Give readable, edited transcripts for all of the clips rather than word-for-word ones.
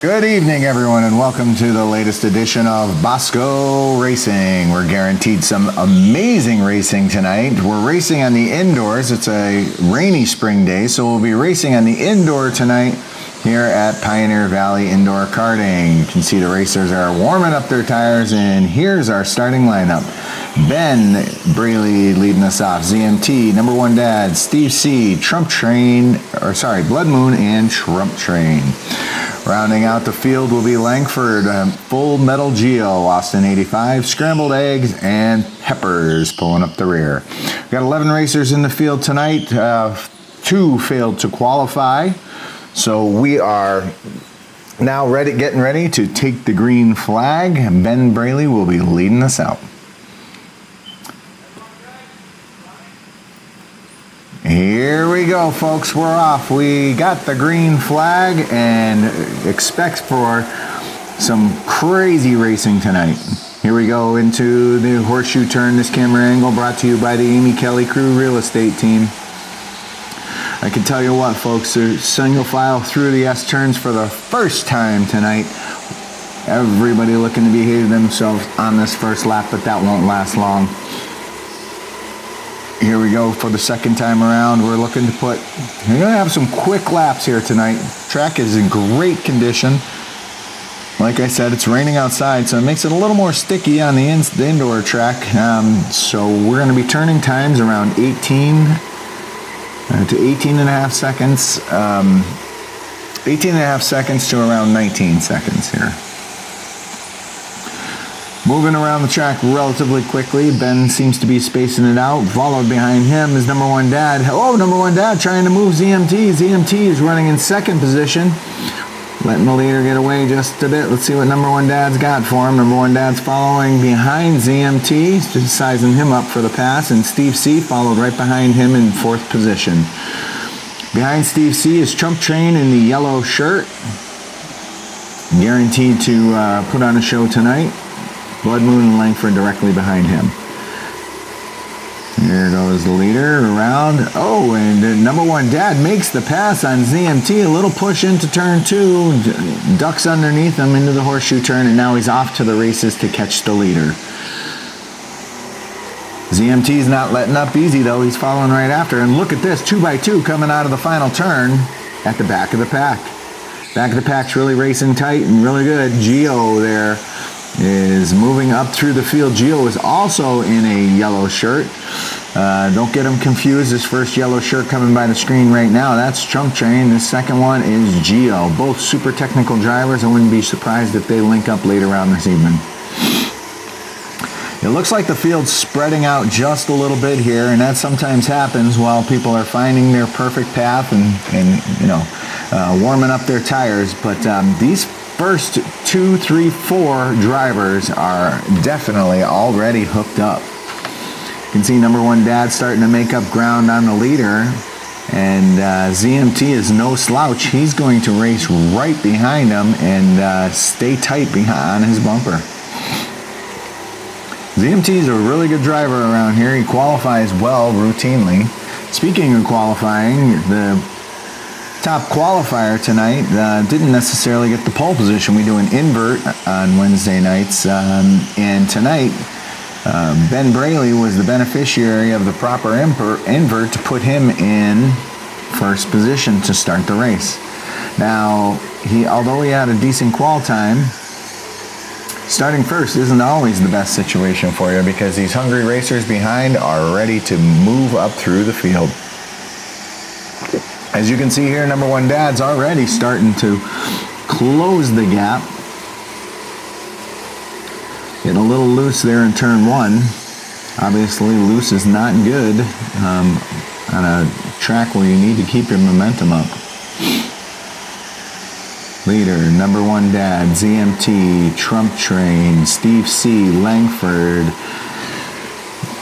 Good evening, everyone, and welcome to the latest edition of Bosco Racing. We're guaranteed some amazing racing tonight. We're racing on the indoors. It's a rainy spring day, so we'll be racing on the indoor tonight here at Pioneer Valley Indoor Karting. You can see the racers are warming up their tires, and here's our starting lineup. Ben Braley leading us off. ZMT, number one dad, Steve C, Blood Moon and Trump Train. Rounding out the field will be Langford, Full Metal Geo, Austin 85, Scrambled Eggs, and Peppers pulling up the rear. We've got 11 racers in the field tonight. 2 failed to qualify. So we are now getting ready to take the green flag. Ben Braley will be leading us out. Here we go, folks. We're off. We got the green flag and expect for some crazy racing tonight. Here we go into the horseshoe turn. This camera angle brought to you by the Amy Kelly Crew Real Estate Team. I can tell you what, folks, there's single file through the S turns for the first time tonight. Everybody looking to behave themselves on this first lap, but that won't last long. Here we go for the second time around. We're looking to we're going to have some quick laps here tonight. Track is in great condition. Like I said, it's raining outside, so it makes it a little more sticky on the indoor track. So we're going to be turning times around 18 to 18 and a half seconds. 18 and a half seconds to around 19 seconds here. Moving around the track relatively quickly. Ben seems to be spacing it out. Followed behind him is number one dad. Oh, number one dad trying to move ZMT. ZMT is running in second position. Letting the leader get away just a bit. Let's see what number one dad's got for him. Number one dad's following behind ZMT, just sizing him up for the pass. And Steve C followed right behind him in fourth position. Behind Steve C is Trump Train in the yellow shirt. Guaranteed to put on a show tonight. Blood Moon and Langford directly behind him. Here goes the leader around. Oh, and number one dad makes the pass on ZMT. A little push into turn 2. Ducks underneath him into the horseshoe turn, and now he's off to the races to catch the leader. ZMT's not letting up easy, though. He's following right after. And look at this, 2x2 coming out of the final turn at the back of the pack. Back of the pack's really racing tight and really good. Geo there is moving up through the field. Geo is also in a yellow shirt. Don't get him confused. This first yellow shirt coming by the screen right now, that's Trump Train. The second one is Geo. Both super technical drivers. I wouldn't be surprised if they link up later on this evening. It looks like the field's spreading out just a little bit here, and that sometimes happens while people are finding their perfect path and warming up their tires. But these first 2, 3, 4 drivers are definitely already hooked up. You can see number one dad starting to make up ground on the leader, and ZMT is no slouch. He's going to race right behind him and stay tight behind his bumper. ZMT is a really good driver around here. He qualifies well routinely. Speaking of qualifying, the top qualifier tonight didn't necessarily get the pole position. We do an invert on Wednesday nights, and tonight Ben Braley was the beneficiary of the proper invert to put him in first position to start the race. Now, although he had a decent qual time, starting first isn't always the best situation for you, because these hungry racers behind are ready to move up through the field. As you can see here, number one dad's already starting to close the gap. Getting a little loose there in turn 1. Obviously, loose is not good on a track where you need to keep your momentum up. Leader, number one dad, ZMT, Trump Train, Steve C, Langford,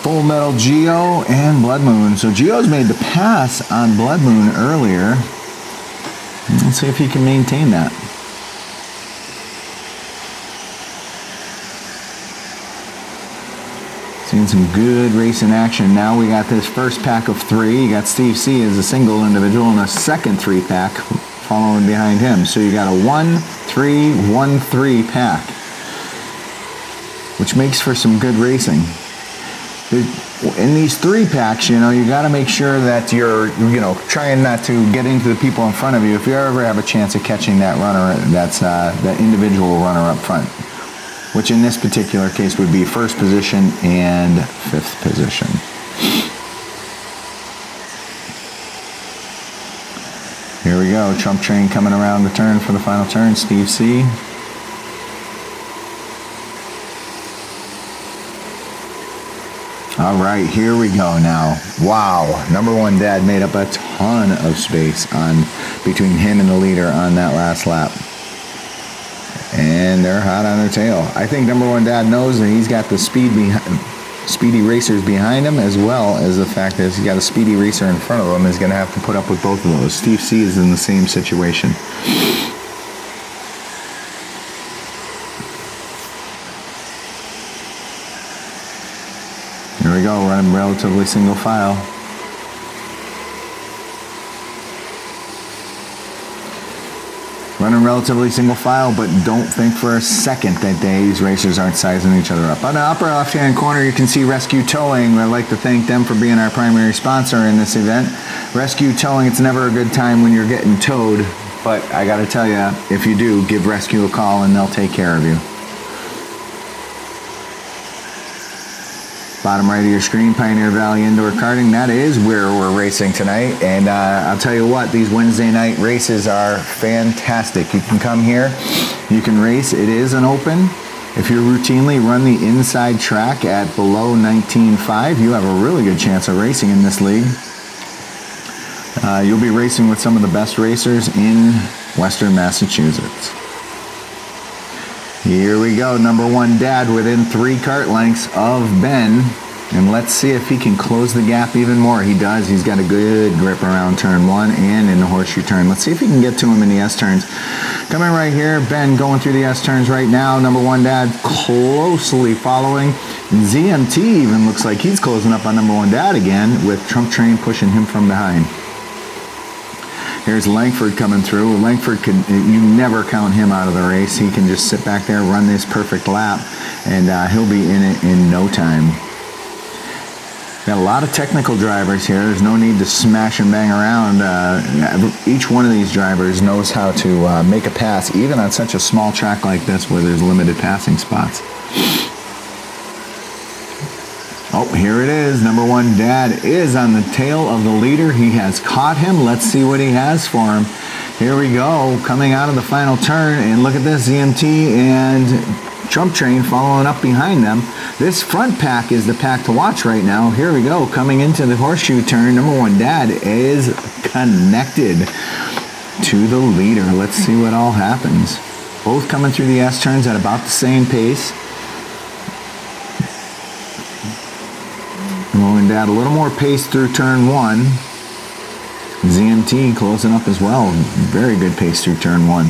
Full Metal Geo, and Blood Moon. So Geo's made the pass on Blood Moon earlier. Let's see if he can maintain that. Seeing some good racing action. Now we got this first pack of 3. You got Steve C as a single individual and a second 3-pack following behind him. So you got a 1-3-1-3 pack, which makes for some good racing. In these 3 packs, you got to make sure that you're, trying not to get into the people in front of you. If you ever have a chance of catching that runner, that's that individual runner up front, which in this particular case would be 1st position and 5th position. Here we go, Trump Train coming around the turn for the final turn, Steve C. All right, here we go now. Wow, number 1 dad made up a ton of space between him and the leader on that last lap. And they're hot on their tail. I think number 1 dad knows that he's got the speedy racers behind him, as well as the fact that he's got a speedy racer in front of him. He's going to have to put up with both of those. Steve C is in the same situation. Here we go, running relatively single file. Running relatively single file, but don't think for a second that these racers aren't sizing each other up. On the upper left-hand corner, you can see Rescue Towing. I'd like to thank them for being our primary sponsor in this event. Rescue Towing, it's never a good time when you're getting towed, but I gotta tell you, if you do, give Rescue a call and they'll take care of you. Bottom right of your screen, Pioneer Valley Indoor Karting. That is where we're racing tonight. And I'll tell you what, these Wednesday night races are fantastic. You can come here, you can race. It is an open. If you routinely run the inside track at below 19.5, you have a really good chance of racing in this league. You'll be racing with some of the best racers in Western Massachusetts. Here we go, number 1 dad within 3 kart lengths of Ben. And let's see if he can close the gap even more. He does. He's got a good grip around turn 1 and in the horseshoe turn. Let's see if he can get to him in the S turns. Coming right here, Ben going through the S turns right now. Number 1 dad closely following. ZMT even looks like he's closing up on number 1 dad again, with Trump Train pushing him from behind. Here's Langford coming through. Langford, you never count him out of the race. He can just sit back there, run this perfect lap, and he'll be in it in no time. Got a lot of technical drivers here. There's no need to smash and bang around. Each one of these drivers knows how to make a pass, even on such a small track like this where there's limited passing spots. Oh, here it is. Number 1 dad is on the tail of the leader. He has caught him. Let's see what he has for him. Here we go, coming out of the final turn, and look at this, ZMT and Trump Train following up behind them. This front pack is the pack to watch right now. Here we go, coming into the horseshoe turn. Number 1 dad is connected to the leader. Let's see what all happens. Both coming through the S turns at about the same pace. Number 1 dad a little more pace through turn 1. ZMT closing up as well. Very good pace through turn 1.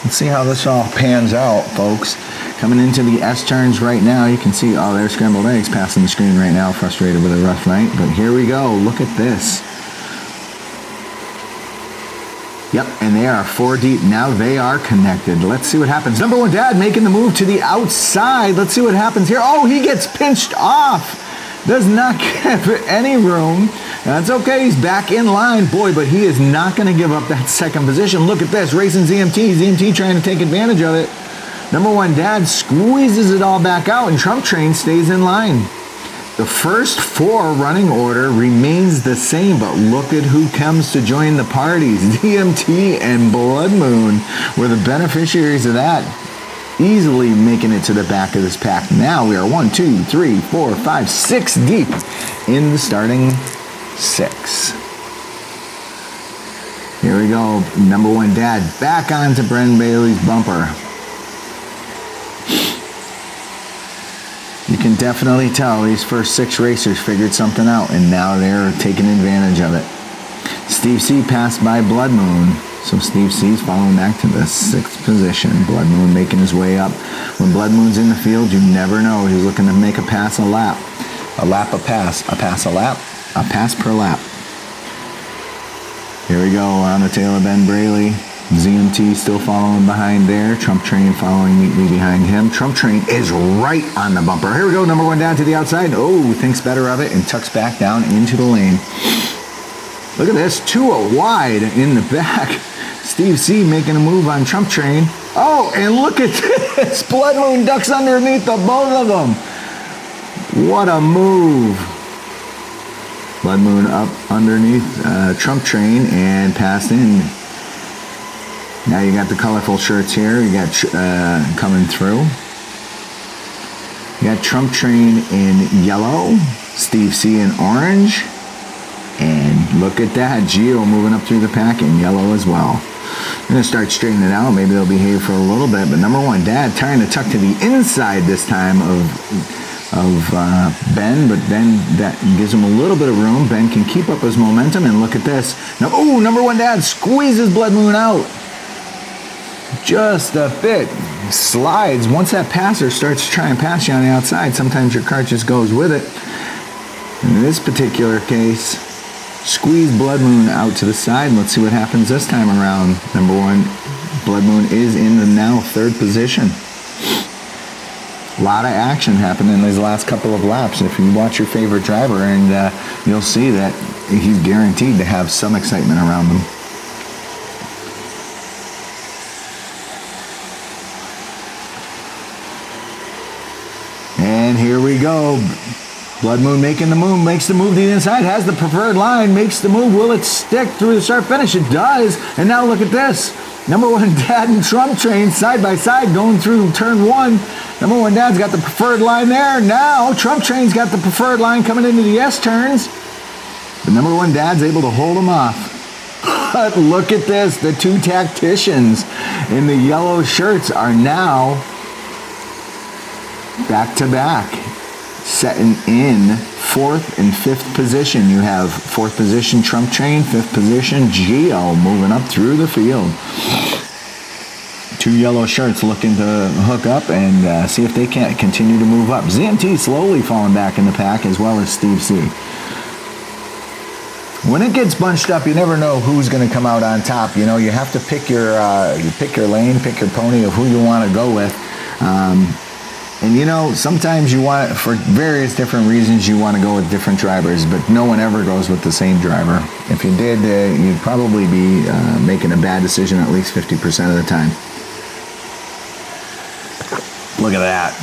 Let's see how this all pans out, folks. Coming into the S turns right now, you can see, oh, there's Scrambled Eggs passing the screen right now, frustrated with a rough night. But here we go. Look at this. Yep, and they are 4 deep. Now they are connected. Let's see what happens. Number 1 dad making the move to the outside. Let's see what happens here. Oh, he gets pinched off. Does not give any room. That's okay, he's back in line. Boy, but he is not going to give up that second position. Look at this, racing ZMT. ZMT trying to take advantage of it. Number 1 dad squeezes it all back out, and Trump Train stays in line. The first 4 running order remains the same, but look at who comes to join the parties. ZMT and Blood Moon were the beneficiaries of that. Easily making it to the back of this pack. Now we are 1, 2, 3, 4, 5, 6 deep in the starting 6. Here we go. Number 1 dad back onto Bren Bailey's bumper. You can definitely tell these first 6 racers figured something out, and now they're taking advantage of it. Steve C passed by Blood Moon. So Steve C's following back to the 6th position. Blood Moon making his way up. When Blood Moon's in the field, you never know. He's looking to make a pass a lap. A lap a pass. A pass a lap. A pass per lap. Here we go on the tail of Ben Braley. ZMT still following behind there. Trump Train following neatly behind him. Trump Train is right on the bumper. Here we go, number 1 dad to the outside. Oh, thinks better of it and tucks back down into the lane. Look at this, 2 wide in the back. Steve C making a move on Trump Train. Oh, and look at this. Blood Moon ducks underneath the both of them. What a move. Blood Moon up underneath Trump Train and passed in. Now you got the colorful shirts here. You got coming through. You got Trump Train in yellow, Steve C in orange, and look at that, Geo moving up through the pack in yellow as well. I'm going to start straightening it out. Maybe they'll behave for a little bit, but number 1 dad trying to tuck to the inside this time of Ben, but then that gives him a little bit of room. Ben can keep up his momentum, and look at this. Now, oh, number 1 dad squeezes Blood Moon out. Just a bit. Slides. Once that passer starts to try and pass you on the outside, sometimes your cart just goes with it. In this particular case, squeeze Blood Moon out to the side. Let's see what happens this time around. Number 1, Blood Moon is in the now 3rd position. A lot of action happened in these last couple of laps. If you watch your favorite driver, and you'll see that he's guaranteed to have some excitement around him. And here we go. Blood Moon making the move, makes the move to the inside, has the preferred line, makes the move. Will it stick through the start finish? It does. And now look at this. Number 1 dad and Trump Train side by side going through turn 1. Number 1 dad's got the preferred line there. Now Trump Train's got the preferred line coming into the S turns. But number 1 dad's able to hold him off. But look at this. The 2 tacticians in the yellow shirts are now back to back, setting in 4th and 5th position. You have 4th position Trump Train, 5th position Geo moving up through the field. 2 yellow shirts looking to hook up and see if they can't continue to move up. ZMT slowly falling back in the pack, as well as Steve C. When it gets bunched up, you never know who's going to come out on top. You know, you have to pick your lane, pick your pony of who you want to go with. And you know, sometimes you want, for various different reasons, you want to go with different drivers, but no one ever goes with the same driver. If you did, you'd probably be making a bad decision at least 50% of the time. Look at that.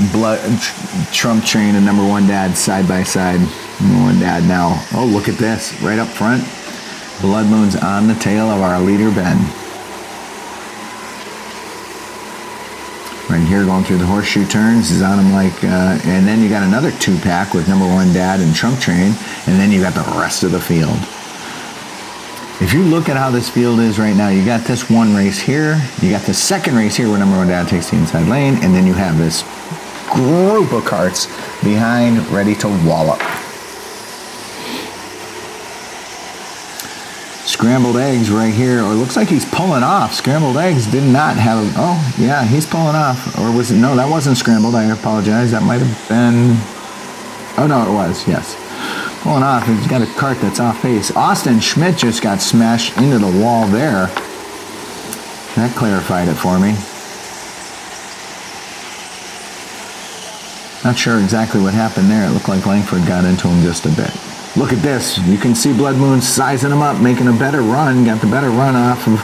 Trump Train and number 1 dad side by side. Number 1 dad now. Oh, look at this. Right up front. Blood Moon's on the tail of our leader, Ben. Right here, going through the horseshoe turns, is on him like, and then you got another 2-pack with number 1 dad and Trump Train, and then you got the rest of the field. If you look at how this field is right now, you got this 1 race here, you got the 2nd race here where number 1 dad takes the inside lane, and then you have this group of carts behind, ready to wallop. Scrambled eggs right here, or it looks like he's pulling off. Scrambled eggs did not have, oh yeah, he's pulling off. Or was it, no, that wasn't scrambled, I apologize. That might have been, oh no, it was, yes. Pulling off, he's got a cart that's off pace. Austin Schmidt just got smashed into the wall there. That clarified it for me. Not sure exactly what happened there. It looked like Langford got into him just a bit. Look at this. You can see Blood Moon sizing him up, making a better run. Got the better run off of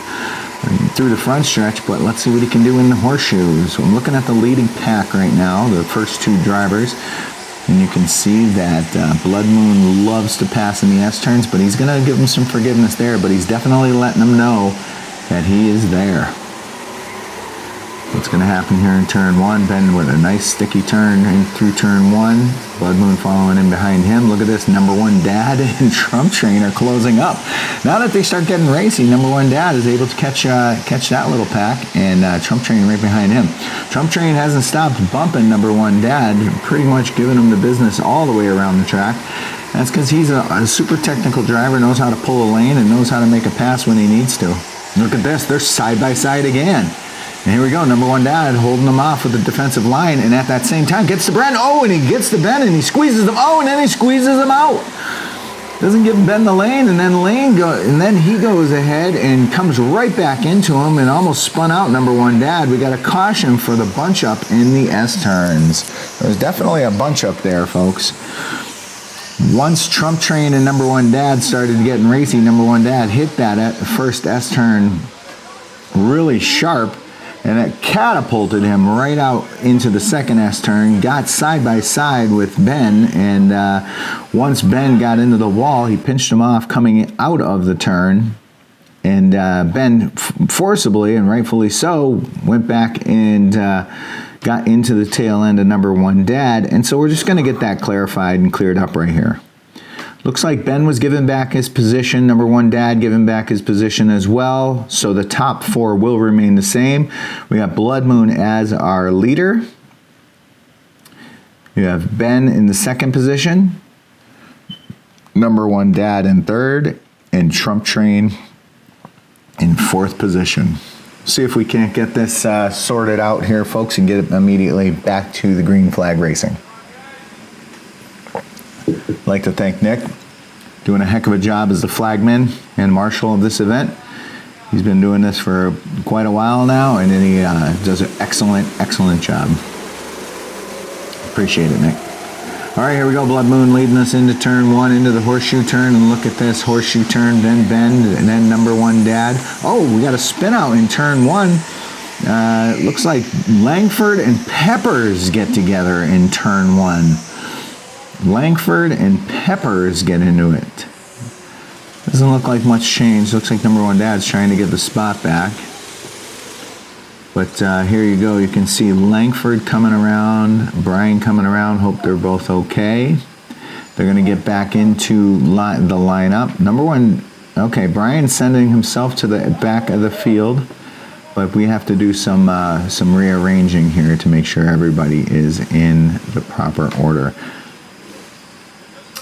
through the front stretch, but let's see what he can do in the horseshoes. So I'm looking at the leading pack right now, the first 2 drivers, and you can see that Blood Moon loves to pass in the S-turns, but he's going to give him some forgiveness there, but he's definitely letting them know that he is there. What's going to happen here in turn 1? Ben with a nice sticky turn in through turn 1. Blood Moon following in behind him. Look at this. Number 1 dad and Trump Train are closing up. Now that they start getting racy, number 1 dad is able to catch that little pack, and Trump Train right behind him. Trump Train hasn't stopped bumping number 1 dad, pretty much giving him the business all the way around the track. That's because he's a super technical driver, knows how to pull a lane, and knows how to make a pass when he needs to. Look at this. They're side by side again. And here we go, number 1 dad holding them off with the defensive line, and at that same time gets to Brent. Oh, and he gets to Ben, and he squeezes them. Oh, and then he squeezes them out. Doesn't give Ben the lane, and then he goes ahead and comes right back into him and almost spun out number one dad. We got a caution for the bunch up in the S turns. There's definitely a bunch up there, folks. Once Trump Train and number one dad started getting racy, number one dad hit that first S turn really sharp, and it catapulted him right out into the second S turn, got side by side with Ben, and once Ben got into the wall, he pinched him off coming out of the turn, and Ben forcibly, and rightfully so, went back and got into the tail end of number one dad, and so we're just going to get that clarified and cleared up right here. Looks like Ben was given back his position. Number one dad given back his position as well. So the top four will remain the same. We got Blood Moon as our leader. You have Ben in the second position. Number one dad in third. And Trump Train in fourth position. See if we can't get this sorted out here, folks, and get it immediately back to the green flag racing. I'd like to thank Nick, doing a heck of a job as the flagman and marshal of this event. He's been doing this for quite a while now, and he does an excellent job. Appreciate it, Nick. All right, here we go. Blood Moon leading us into turn one, into the horseshoe turn, and look at this horseshoe turn, then bend, and then number one dad. Oh, we got a spin out in turn one. Looks like Langford and Peppers get together in turn one. Langford and Peppers get into it. Doesn't look like much change. Looks like number one dad's trying to get the spot back. But here you go. You can see Langford coming around, Brian coming around. Hope they're both okay. They're going to get back into the lineup. Number one, okay, Brian sending himself to the back of the field. But we have to do some rearranging here to make sure everybody is in the proper order.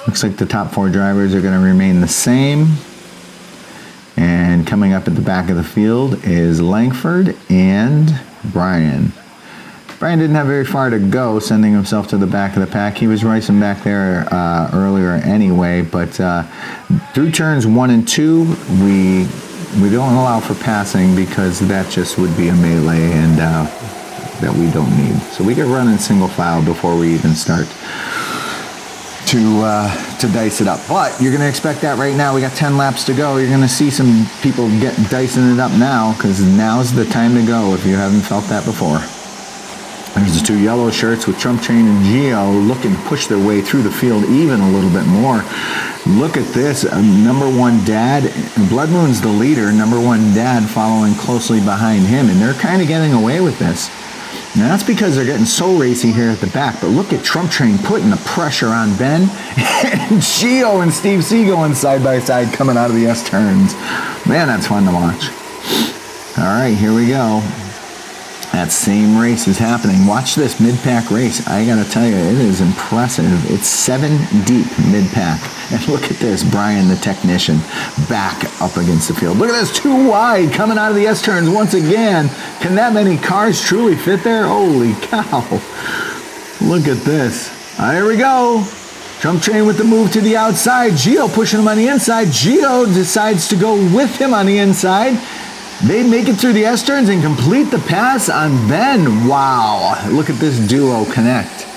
Looks like the top four drivers are going to remain the same. And coming up at the back of the field is Langford and Brian. Brian didn't have very far to go, sending himself to the back of the pack. He was racing back there earlier anyway, but through turns 1 and 2, we don't allow for passing because that just would be a melee and that we don't need. So we can run in single file before we even start to dice it up. But you're going to expect that right now. We got 10 laps to go. You're going to see some people get dicing it up now because now's the time to go if you haven't felt that before. There's the two yellow shirts with Trump Train and Geo looking to push their way through the field even a little bit more. Look at this. Number one dad, Blood Moon's the leader. Number one dad following closely behind him, and they're kind of getting away with this. Now that's because they're getting so racy here at the back, but look at Trump Train putting the pressure on Ben, and Gio and Steve C going side by side coming out of the S turns. Man, that's fun to watch. All right, here we go. That same race is happening. Watch this mid-pack race. I gotta tell you, it is impressive. It's 7 deep mid-pack. And look at this, Brian the technician back up against the field. Look at this, 2 wide coming out of the S-turns once again. Can that many cars truly fit there? Holy cow. Look at this. Here we go. Trump Train with the move to the outside. Gio pushing him on the inside. Gio decides to go with him on the inside. They make it through the S-turns and complete the pass on Ben. Wow. Look at this duo connect.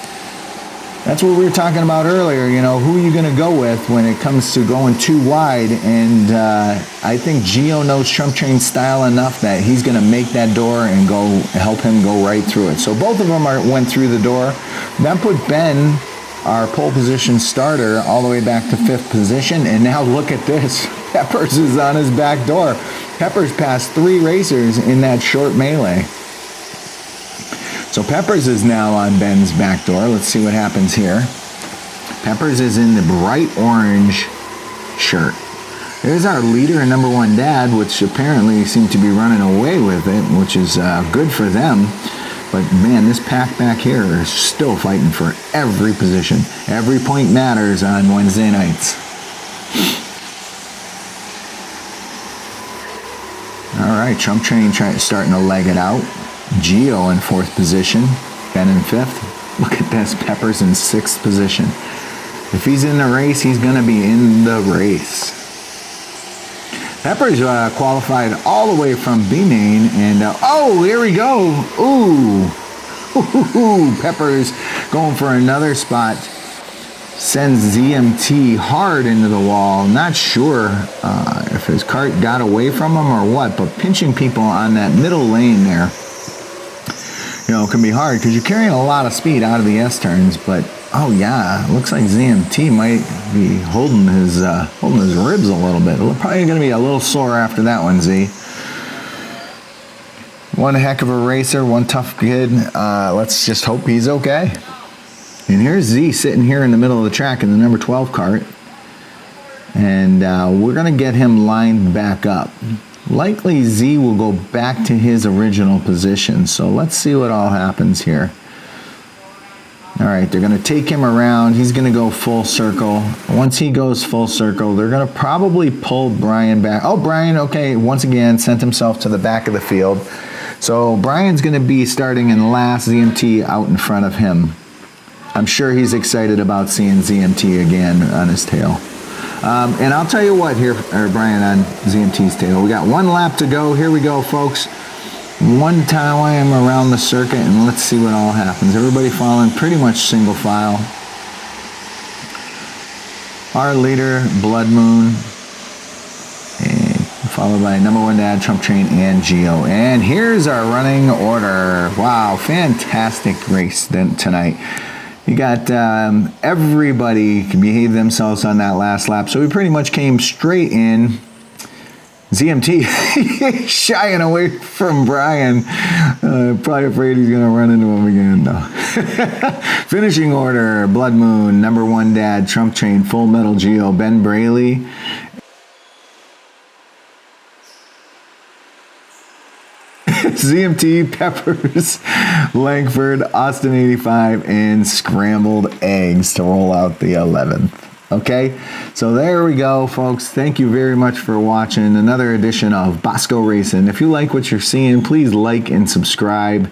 That's what we were talking about earlier. You know, who are you going to go with when it comes to going too wide? And I think Gio knows Trump Train style enough that he's going to make that door and go help him go right through it. So both of them went through the door. That put Ben, our pole position starter, all the way back to 5th position. And now look at this. Peppers is on his back door. Peppers passed 3 racers in that short melee. So Peppers is now on Ben's back door. Let's see what happens here. Peppers is in the bright orange shirt. There's our leader and number one dad, which apparently seem to be running away with it, which is good for them. But man, this pack back here is still fighting for every position. Every point matters on Wednesday nights. All right, Trump Train starting to leg it out. Gio in 4th position, Ben in 5th. Look at this, Peppers in 6th position. If he's in the race, he's going to be in the race. Peppers qualified all the way from B main, and oh, here we go. Ooh, Peppers going for another spot. Sends ZMT hard into the wall. Not sure if his kart got away from him or what, but pinching people on that middle lane there, can be hard because you're carrying a lot of speed out of the S turns. But oh yeah, looks like ZMT might be holding his ribs a little bit. Probably going to be a little sore after that one, Z. One heck of a racer, one tough kid. Let's just hope he's okay. And here's Z sitting here in the middle of the track in the number 12 kart. And we're going to get him lined back up. Likely Z will go back to his original position. So let's see what all happens here. All right, they're going to take him around. He's going to go full circle. Once he goes full circle, they're going to probably pull Brian back. Oh, Brian, okay, once again, sent himself to the back of the field. So Brian's going to be starting in last, ZMT out in front of him. I'm sure he's excited about seeing ZMT again on his tail. And I'll tell you what here, Brian, on ZMT's tail. We got one lap to go. Here we go, folks. One time around the circuit, and let's see what all happens. Everybody following pretty much single file. Our leader, Blood Moon, and followed by number 1 dad, Trump Train, and Geo. And here's our running order. Wow, fantastic race tonight. You got everybody can behave themselves on that last lap. So we pretty much came straight in. ZMT shying away from Brian. Probably afraid he's going to run into him again. No. Finishing order, Blood Moon, number 1 dad, Trump Train, Full Metal Geo, Ben Braley. ZMT, Peppers, Langford, Austin 85, and Scrambled Eggs to roll out the 11th. Okay, so there we go, folks. Thank you very much for watching another edition of Bosco Racing. If you like what you're seeing, please like and subscribe.